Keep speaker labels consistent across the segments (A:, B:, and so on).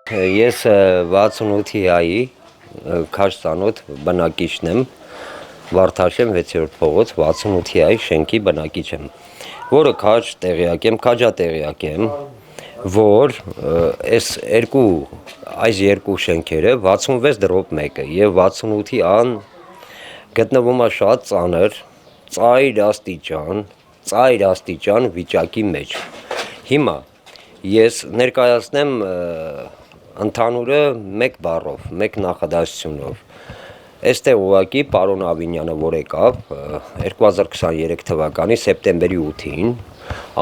A: Ես 68-ի քաջ ծանոթ բնակիչն եմ, Վարդաշեն 6-րդ փողոց 68-ի շենքի բնակիչ եմ, որը քաջատեղյակ եմ, որ այս երկու շենքերը 66/1 եւ 68-ի ան գտնվում է շատ ծայր աստիճան վիճակի մեջ։ Հիմա ես ներկայացնեմ ընդհանուրը մեկ բառով, մեկ նախադասությունով։ Այստեղ ուղղակի պարոն Ավինյանը, որ եկավ 2023 թվականի սեպտեմբերի 8-ին,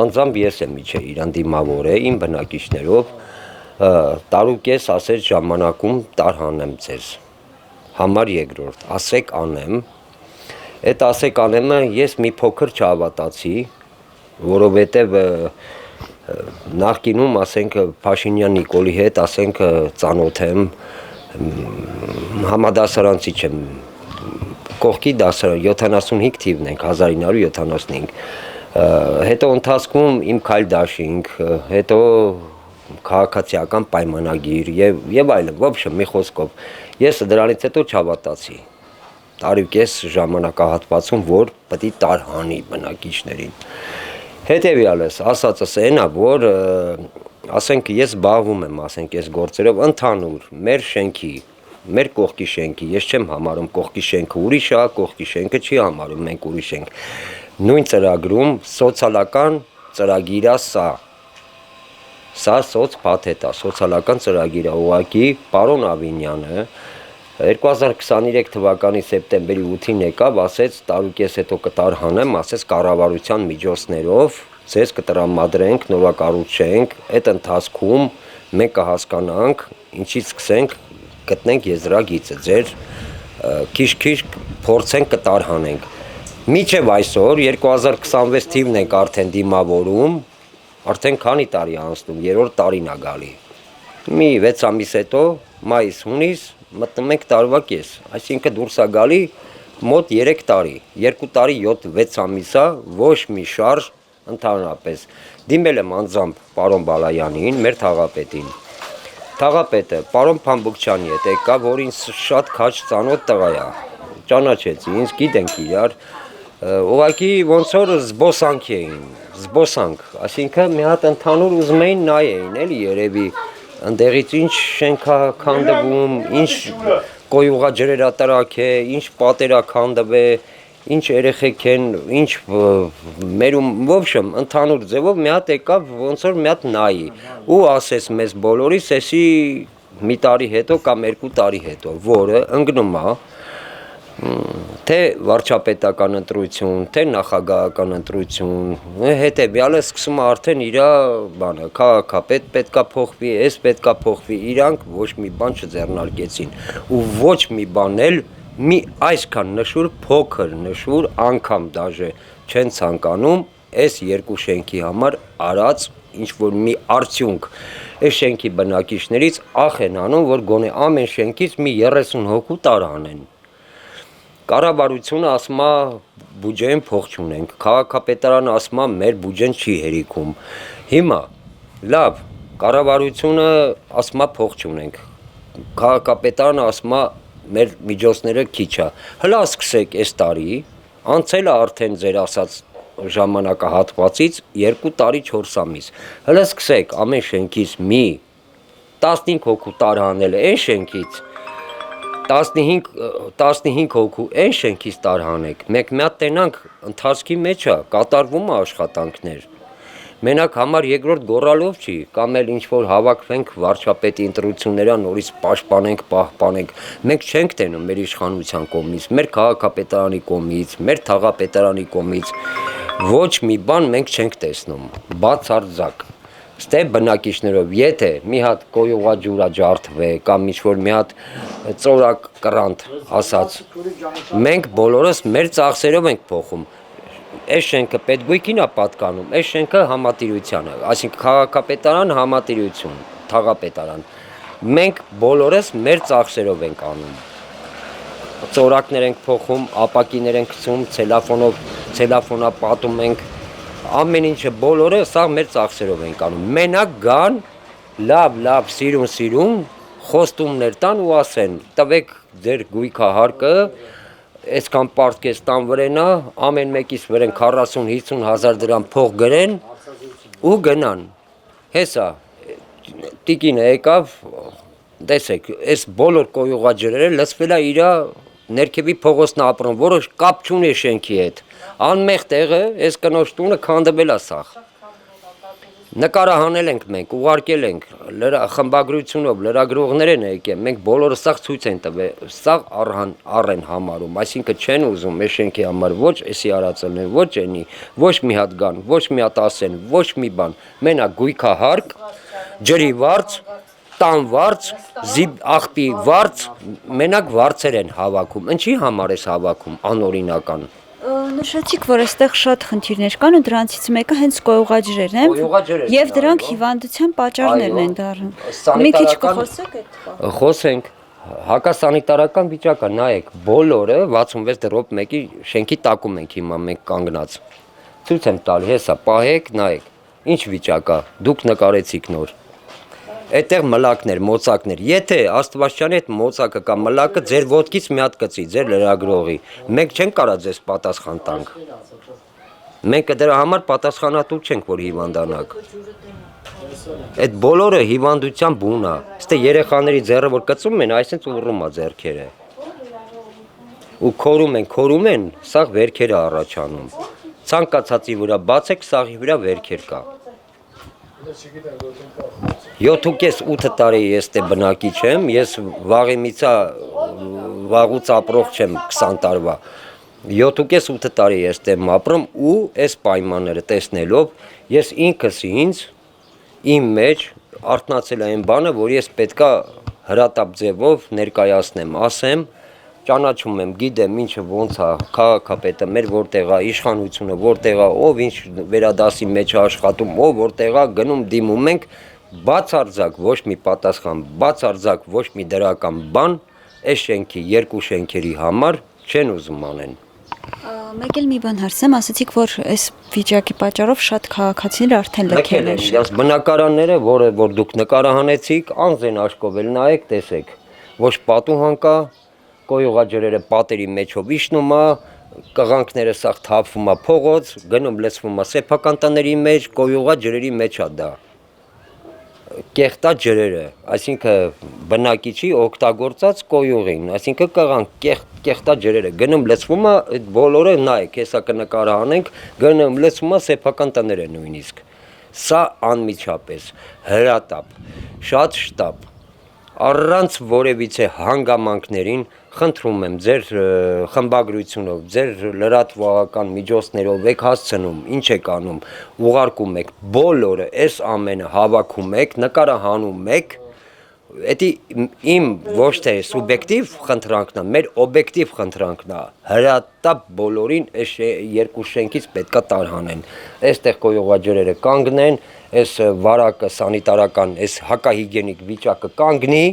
A: անձամբ ես եմ իջել իրան դիմավորել իմ բնակիչներով, տարուկես ասեց ժամանակում տարհանեմ ձեզ, համար երկրորդ, ասեք անեմ, այդ ասեք անեմը ես մի փոքր չհավատացի, որովհետև նախկինում, ասենք, Փաշինյան Նիկոլի հետ, ասենք, ծանոթ եմ, համադասարանցի չեմ, կողքի դասարան 75 թիվն ենք, 1975, հետո ընթացքում իմ քայլդաշինք, հետո քաղաքացիական պայմանագիր եւ այլն, ոբշեմ մի խոսքով, ես դրանից հետո չհավատացի, տարուկես ժամանակահատվածում, որ պետք է տարհանի բնակիչներին։ Հետևյալս, ասածս այնա, որ ասենք ես զբաղվում եմ, ասենք ես գործերով ընդհանուր մեր շենքի, մեր կողքի շենքի, ես չեմ համարում կողքի շենքը ուրիշ է, կողքի շենքը չի համարում մենք ուրիշ ենք։ Նույն ծրագրում սոցիալական ծրագիր է սա սոցփաթեթ է, սոցիալական ծրագիր է, ուղղակի պարոն Ավինյանը 2023 թվականի սեպտեմբերի 8-ին եկավ, ասեց տարուկես հետո կտարհանեմ, ասեց կառավարության միջոցներով ձեզ կտրամադրենք, նորակառուցենք, այդ ընթացքում մենք կհասկանանք, ինչից սկսենք գտնենք եզրագիծը, ձեր քիչ-քիչ փորձենք կտարհանենք։ Մինչև այսօր 2026 թիվն ենք արդեն դիմավորում, արդեն քանի տարի անցնում, երրորդ տարին է գալի։ Մի 6 ամիս հետո, մայիս-հունիս մտնում ենք տարվա կես, այսինքն դուրս է գալի մոտ 3 տարի, 2 տարի 7-6 ամիս է, ոչ մի շարժ ընդհանրապես։ Դիմել եմ անձամբ պարոն Բալայանին, մեր թաղապետին։ Թաղապետը պարոն Փամբուկչյանի հետ եկա, որ ինձ շատ քաջ ծանոթ տղա է, ճանաչեց ինձ, գիտենք իրար, ուղղակի ոնց որ զբոսանք, այսինքն մի հատ ընդհանուր ուզում էին նայեին, էլի երևի ընդեղից ինչ շենք է քանդվում, ինչ կոյուղաջրերատարակ է, ինչ պատեր է քանդվել, ինչ երեխեք են, ինչ մերում, ոբշեմ, ընդհանուր ձևով մի հատ եկավ, ոնց որ մի հատ նայի, ու ասեց մեզ բոլորիս, էսի մի տարի հետո կամ 2 տարի հետո, որը ընկնում է, թե վարչապետական ընտրություն, թե նախագահական ընտրություն, հետևյալը սկսում է արդեն իր բանը, քաղաքապետ պետքա փոխվի, էս պետքա փոխվի, իրանք ոչ մի բան չձեռնարկեցին, ու ոչ մի բան էլ մի այսքան նշուր, փոքր նշուր, անգամ դաժե չեն ցանկանում այս երկու շենքի համար արած ինչ-որ մի արդյունք, այս շենքի բնակիչներից ախ են անում, որ գոնե ամեն շենքից մի 30 հոգու տարհանեն։ Կառավարությունը ասում է բյուջեին փող չունենք, քաղաքապետարանը ասում է մեր բյուջեն չի հերիքում։ Հիմա լավ, կառավարությունը ասում է փող չունենք, քաղաքապետարանը ասում է մեր միջոցները քիչ է։ Հլա սկսեք այս տարի, անցել է արդեն ձեր ասած ժամանակահատվածից 2 տարի 4 ամիս։ Հլա սկսեք ամեն շենքից մի 15 հոգու տարհանել այն շենքից, 15 հոգու այն շենքից տարհանեք, մենք մի հատ տենանք ընթացքի մեջ է, կատարվում է աշխատանքներ, մենակ համար երկրորդ գոռալով չի, կամ էլ ինչ-որ հավաքվենք վարչապետի ընտրությունները նորից պաշտպանենք, պահպանենք, մենք չենք տենում մեր իշխանության կողմից, մեր քաղաքապետարանի կողմից, մեր թաղապետարանի կողմից, ոչ մի բան մենք չենք տեսնում, բացարձակ։ Ստե բնակիչներով, եթե մի հատ կոյուղաջուրա ջարդվե կամ ինչ-որ մի հատ ծորակ կռանտ ասած, մենք բոլորս մեր ծախսերով ենք փոխում, այս շենքը պետգույքին է պատկանում, այս շենքը համատիրությանը, այսինքն քաղաքապետարան, համատիրություն, թաղապետարան, մենք բոլորս մեր ծախսերով ենք անում, ծորակներ ենք փոխում, ապակիներ ենք գցում, ցելոֆանապատում ենք, ամեն ինչը բոլորը սա մեր ծախսերով ենք անում, մենակ գան լավ սիրուն խոստումներ տան ու ասեն տվեք ձեր գույքահարկը այսքան պարտքես տան վրենա ամեն մեկից վրեն 40-50 հազար դրամ փող գրեն ու գնան հեսա տիկինը եկավ տեսեք այս բոլոր կոյուղաջրերը լցվել է իր ներքևի փողոցն ապրում որը կապ չունի շենքի հետ անմեղ տեղը այս կնոջ տունը քանդվել է սաղ նկարահանել ենք մենք ուղարկել ենք խմբագրությունով լրագրողներ են եկել մենք բոլորը սաղ ցույց են տվել սաղ առեն համարում այսինքն չեն ուզում այս շենքի համար ոչ էսի արածելն են ոչ էնի ոչ մի հատ գան ոչ մի հատ ասեն ոչ մի բան մենակ գույքահարկ ջրի վարձ տան վարձ աղբի վարձ մենակ վարձեր են հավաքում ինչի համար էս հավաքում անօրինական
B: Նշեցիք, որ այստեղ շատ խնդիրներ կան ու դրանցից մեկը հենց կոյուղաջրերն են եւ դրանք հիվանդության պատճառներն են դառնում։ Մի քիչ կխոսեք այդ բանը։
A: Խոսենք հակասանիտարական վիճակը նայեք բոլորը 66 դրոպ մեկի շենքի տակում ենք հիմա մենք կանգնած ցույց եմ տալի հեսա պահեք նայեք ինչ վիճակ է դուք նկարեցիք նոր այդտեղ մլակներ մոծակներ եթե Աստվածչյանի այդ մոծակը կամ մլակը ձեր ոտքից մի հատ կծի ձեր լրագրողի մենք չենք կարա ձեզ պատասխան տանք մենք դրա համար պատասխանատու չենք որ հիվանդանաք այդ բոլորը հիվանդության բուն է ստե երեխաների ձեռը որ կծում են այսինքն ուռում է ձեռքերը ու քորում են սաղ վերքերը առաջանում ցանկացածի վրա բացեք սաղի վրա վերքեր կա 7.5-8 տարի ես դե բնակիչ եմ, ես վաղուց ապրող չեմ 20 տարվա, 7.5-8 տարի ես դեմ ապրում ու այս պայմանները տեսնելով ես ինքս ինձ իմ մեջ արթնացել այն բանը, որ ես պետքա հրատապ ձևով ներկայացնեմ, ասեմ, ճանաչում եմ, գիտեմ ինչը ոնց է, քաղաքապետը մեր որտեղ է, իշխանությունը որտեղ է, ով ինչ վերադասի մեջ է աշխատում, ով որտեղ է գնում դիմում ենք, բացարձակ ոչ մի պատասխան, բացարձակ ոչ մի դրական բան, այս շենքի երկու շենքերի համար չեն ուզում անեն։
B: Մեկ էլ մի բան հարցեմ, ասացիք, որ այս վիճակի պատճառով շատ քաղաքացիներ արդեն լքել են։
A: Իրաց բնակարանները, որ դուք նկարահանեցիք, անձեն աշկովել նայեք, տեսեք, ոչ պատուհան կա կոյուղաջրերը պատերի մեջով իջնում է, կղանքները սաղ թափվում է փողոց, գնում լցվում է սեփական տների մեջ, կոյուղաջրերի մեջ է դա։ Կեղտա ջրերը, այսինքն բնակիչի օգտագործած կոյուղին, այսինքն կղանք կեղտա ջրերը, գնում լցվում է, այդ բոլորը նայեք, հեսա կնկարահանենք, գնում լցվում է սեփական տները նույնիսկ։ Սա անմիջապես հրատապ, շատ շտապ առանց որևիցե հանգամանքներին խնդրում եմ ձեր խմբագրությունով, ձեր լրատվական միջոցներով եք հասցնում, ինչ եք անում, ուղարկում եք բոլորը, այս ամենը հավաքում եք, նկարահանում եք, դա իմ ոչ թե սուբյեկտիվ խնդրանքն է, մեր օբյեկտիվ խնդրանքն է, հրատապ բոլորին այս երկու շենքից պետքա տարհանեն, այստեղ կոյուղաջրերը կանգնեն, այս վարակը սանիտարական, այս հակահիգիենիկ վիճակը կանգնի,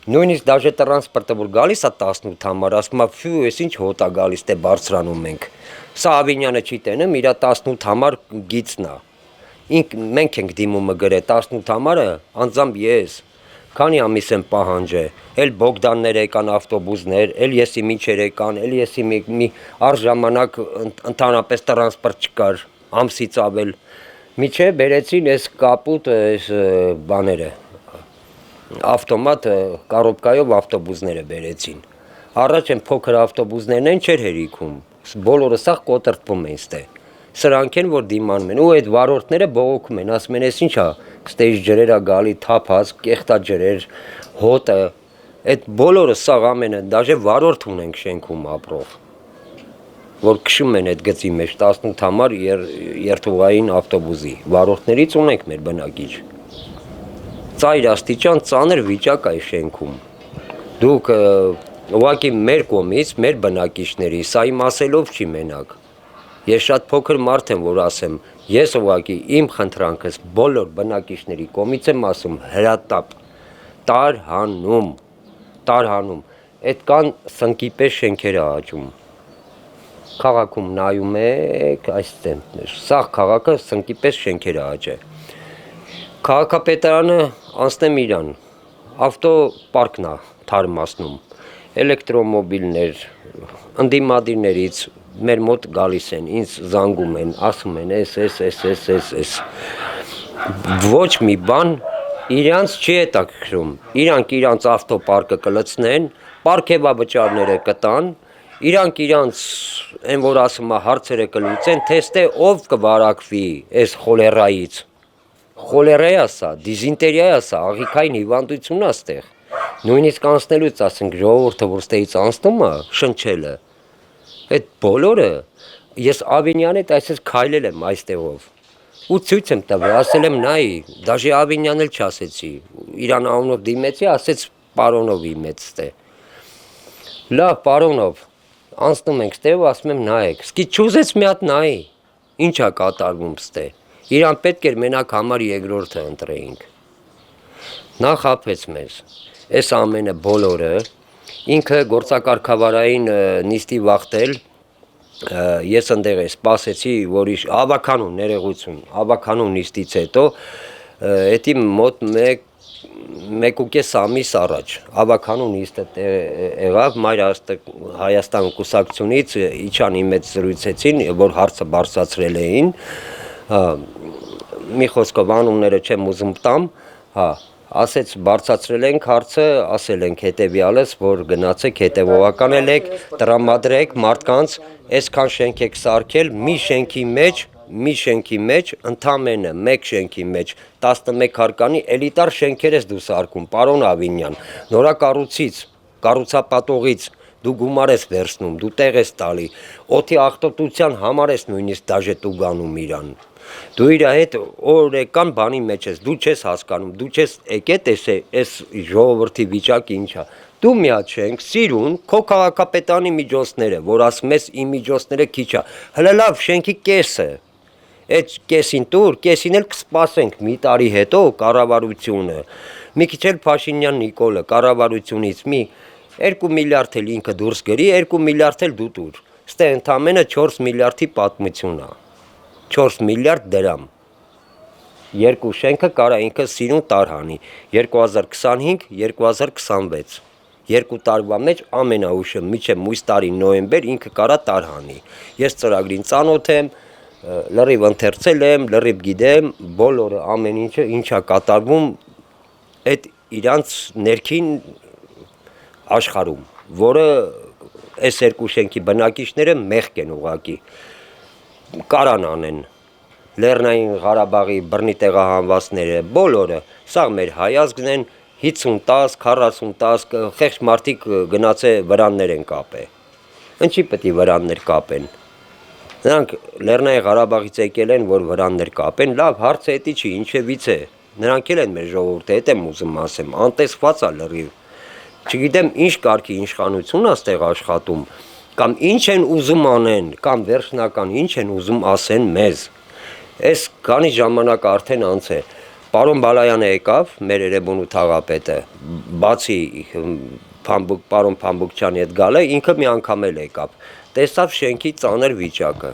A: նույնիսկ դաժե տրանսպորտը որ գալիս է 18 համար, ասում է ֆյու, այս ինչ հոտ է գալիս, դե բարձրանում ենք, սա Ավինյանը չի տենում, իր 18 համար գիծն է, մենք ենք դիմումը գրել, 18 համարը անձամբ ես, քանի ամիս եմ պահանջել, էլ Բոգդաններ եկան ավտոբուսներ, էլ եսի միջեր եկան, էլ եսի մի առժամանակ ընդհանրապես տրանսպորտ չկար, ամսից ավել, միջև բերեցին այս կապուտ այս բաները, ավտոմատ կարոպկայով ավտոբուսները բերեցին, առաջ են փոքր ավտոբուսներն են չեր հերիքում, բոլորը սաղ կոտրտվում են ստե, սրանք են որ դիմանում են ու այդ վարորդները բողոքում են, ասում են ես ինչ է, ստեյջ ջրեր է գալի, թափած, կեղտա ջրեր, հոտը, այդ բոլորը սաղ ամենը, դաժե վարորդ ունենք շենքում ապրող, որ քշում են այդ գծի մեջ 18 համար երթուղային ավտոբուսի, վարորդներից ունենք մեր բնակիչ, ծայր աստիճան ծանր վիճակ է շենքում, դուք ուղղակի մեր կողմից, մեր բնակիչների, սա իմ ասելով չի մենակ, ես շատ փոքր մարդ եմ, որ ասեմ, ես ուղղակի իմ խնդրանքս բոլոր բնակիչների կողմից եմ ասում հրատապ, տարհանում, այդ կան սնկի պես շենքերը աճում, քաղաքում նայում եք, այս սաղ քաղաքը սնկի պես շենքերը աճ է, Քաղաքապետարանը անցնեմ իրան, ավտոպարկն է թարմացնում, էլեկտրոմոբիլներ, ընդդիմադիրներից մեր մոտ գալիս են, ինձ զանգում են, ասում են էս, ոչ մի բան իրանց չի հետաքրքրում, իրանք իրանց ավտոպարկը կլցնեն, պարգևավճարները կտան, իրանք իրանց այն որ ասում է հարցերը կլուծեն, թեստե ով կվարակվի այս խոլերայից, խոլերայա սա, դիզինտերիայա սա, աղիքային հիվանդություն է ստեղ, նույնիսկ անցնելուց ասենք ժողովուրդը որ ստեղից անցնում է շնչելը, այդ բոլորը ես Ավինյան հետ այսպես քայլել եմ այստեղով ու ցույց եմ տվել, ասել եմ նայ, դաժե Ավինյան էլ չասեցի, իրան անունով դիմեցի, ասեց պարոնով իմեց ստե։ Լավ, պարոնով, անցնում ենք ստե ու ասում եմ նայեք, սկի չուզեց մի հատ նայի, ինչ է կատարվում ստե։ Իրան պետք էր մենակ համար երկրորդը ընտրեինք։ Նա խաբեց մեզ։ Այս ամենը բոլորը ինքը գործակարգավարային նիստի վախտել ես ընդեղ սպասեցի, որ ավականուն ներողություն, ավականուն նիստից հետո էդի մոտ 1.5 ամիս առաջ ավականուն նիստը եղավ Մայր Հայաստան կուսակցությունից իջան իմ հետ զրույցեցին, որ հարցը բարձրացրել էին, մի խոսքով անունները չեմ ուզում տամ, ասեց բարձրացրել ենք հարցը, ասել ենք հետևյալս, որ գնացեք հետևողական եք, տրամադրեք մարդկանց, այսքան շենք եք սարքել, մի շենքի մեջ, ընդամենը մեկ շենքի մեջ 11 հարկանի էլիտար շենքեր ես դու սարքում, պարոն Ավինյան, նորակառուցից, կառուցապատողից դու գումար ես վերցնում, դու տեղ ես տալի, օդի աղտոտության համար ես նույնիսկ դաժե տուգանում իրան։ Դու իր հետ օրեկան բանի մեջ ես, դու չես հասկանում, դու չես եկել այս ժողովրդի վիճակը ինչա։ Դու մի հատ շենք սիրուն քո քաղաքապետարանի միջոցները, որ ասում ես իմ միջոցները քիչ է։ Հələ լավ շենքի կեսը։ Այդ կեսին տուր, կեսին էլ կսպասենք մի տարի հետո կառավարությունը։ Մի քիչ էլ Փաշինյան Նիկոլը կառավարությունից մի 2 միլիարդ էլ ինքը դուրս գրի, 2 միլիարդ էլ դու տուր։ Ստե ընդամենը 4 միլիարդի պատմություն է։ 4 միլիարդ դրամ, երկու շենքը կարա ինքը սիրուն տարհանի, 2025-2026, երկու տարվա մեջ ամենաուշը միջև մույս տարի նոյեմբեր ինքը կարա տարհանի, ես ծրագրին ծանոթ եմ, լրիվ ընթերցել եմ, լրիվ գիտեմ, բոլորը ամեն ինչը ինչա կատարվում այդ իրանց ներքին աշխարհում, որը այս երկու շենքի բնակիչները մեղք են ուղակի, կարան անեն, Լեռնային Ղարաբաղի բռնի տեղահանվածները, բոլորը, սա մեր հայազգն են, 50-10, 40-10, խեղճ մարդիկ գնացե վրաններ են կապե, ինչի պետք է վրաններ կապեն, նրանք Լեռնային Ղարաբաղից եկել են, որ վրաններ կապեն, լավ, հարցը էդի չի, ինչևից է, նրանք էլ են մեր ժողովուրդը, հետ եմ ուզում ասեմ, անտեսված է լրիվ, չգիտեմ ինչ կարգի իշխանություն է ստեղ աշխատում, կամ ինչ են ուզում անեն, կամ վերջնական ինչ են ուզում ասեն մեզ, այս քանի ժամանակ արդեն անց է, պարոն Բալայանը եկավ, մեր Էրեբունու թաղապետը, բացի պարոն Փամբուկչյանի հետ գալը, ինքը մի անգամ էլ եկավ, տեսավ շենքի ծանր վիճակը,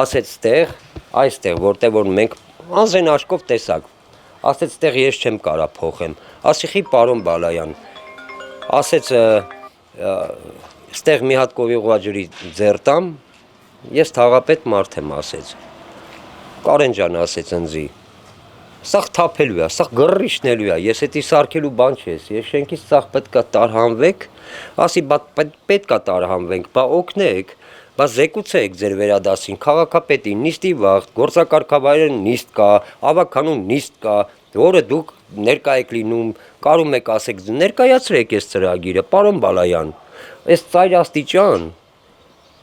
A: ասեց ստեղ, այստեղ, որտեղ որ մենք անզեն աչքով տեսակ, ասեց ստեղ ես չեմ կարա փոխեմ, ասի խի պարոն Բալայան, ասեց ստեղ մի հատ կովի ջրի ձեռ տամ, ես թաղապետ մարդ եմ ասեց, Կարեն ջան ասեց ընձի, սաղ թափելու է, սաղ գռիշնելու է, ես էդի սարքելու բան չես, ես շենքից սաղ պետք է տարհանվեք, ասի պետք է տարհանվենք, բա օգնեք, բա զեկուցեք ձեր վերադասին, քաղաքապետին, նիստի վաղտ, գործակարգավարային նիստ կա, ավականուն նիստ կա, որը դուք ներկա եք լինում, կարում եք ասեք, ներկայացրեք այս ծրագիրը, պարոն Բալայան, այս ծայր աստիճան,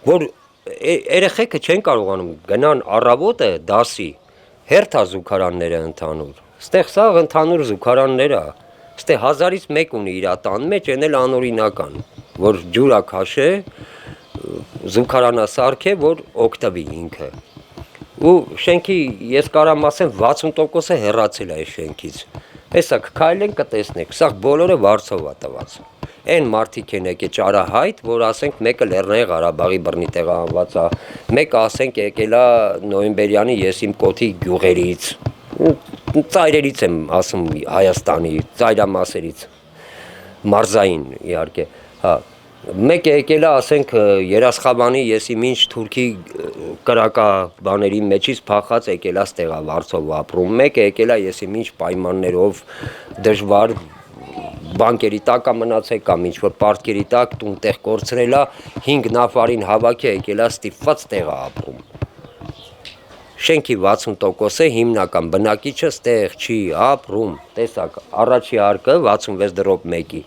A: որ երեխեքը չեն կարողանում գնան առավոտը դասի, հերթա զուգարանները ընդհանուր, ստեղ սաղ ընդհանուր զուգարանները, ստեղ 1000-ից մեկ ունի իր տան մեջ, են էլ անօրինական, որ ջուրա քաշե, զուգարանա սարքե, որ օգտվի ինքը, ու շենքի ես կարամ ասեմ 60%-ը հեռացել է այս շենքից, հեսա կքայլեն կտեսնեք, սաղ բոլորը վարձով է տված, Այն մարդիկ են եկել ճարահայտ, որ ասենք մեկը Լեռնային Ղարաբաղի բռնի տեղահանված է, մեկը ասենք եկել է նոյեմբերյանի ես իմ կոթի գյուղերից, ծայրերից եմ ասում Հայաստանի ծայրամասերից մարզային իհարկե հա մեկ է եկել է ասենք Երասխավանի եսիմինչ թուրքի կրակաբաների մեջից փախած եկել է ստեղա Վարշավա ապրում մեկ է եկել է եսիմինչ պայմաններով դժվար բանկերի տակ է մնացել կամ ինչ որ պարտքերի տակ տուն տեղ կորցրել է 5 նավարին հավաքի եկել է ստիպված տեղ է ապրում շենքի 60%-ը հիմնական բնակիչը ստեղ չի ապրում տեսակ առաջի հարկը 66/1-ի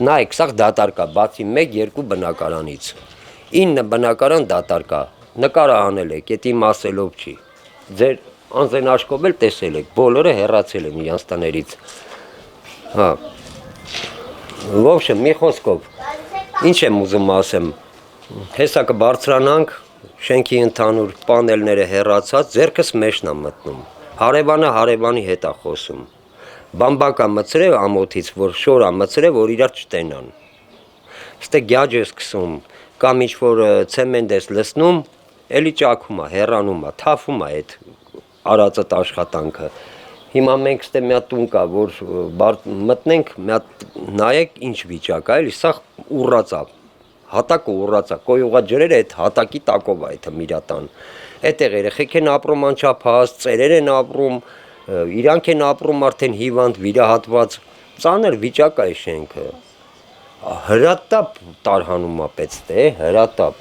A: նայեք սա դատարկա բացի 1-2 բնակարանից 9 բնակարան դատարկա նկարը անել եք դա իմ ասելով չի ձեր անձեն աչքով էլ տեսել եք բոլորը հեռացել են իրանց տներից հա Ովշը մի խոսքով ինչ եմ ուզում ասեմ հեսա կբարձրանանք շենքի ընդհանուր պանելները հեռացած ձերքս մեջն է մտնում հարևանը հարևանի հետ է խոսում բամբակա մցրել ամոթից որ շորա մցրել որ իրար չտենան ստե գյաջ է սկսում կամ ինչ որ ցեմենտ ես լցնում էլի ճաքում է հեռանում է թափում է այդ արածդ աշխատանքը հիմա մենք ստե մի հատ տուն կա որ մտնենք մի հատ նայեք ինչ վիճակ է էլի սա ուռած է հատակը ուռած է կոյուղա ջրերը այդ հատակի տակով է այդ միրատան այդտեղ երեխեք են ապրում անչափահաս ծերեր են ապրում իրանք են ապրում արդեն հիվանդ վիրահատված ծանր վիճակ է շենքը հրատապ տարհանում է պետք է հրատապ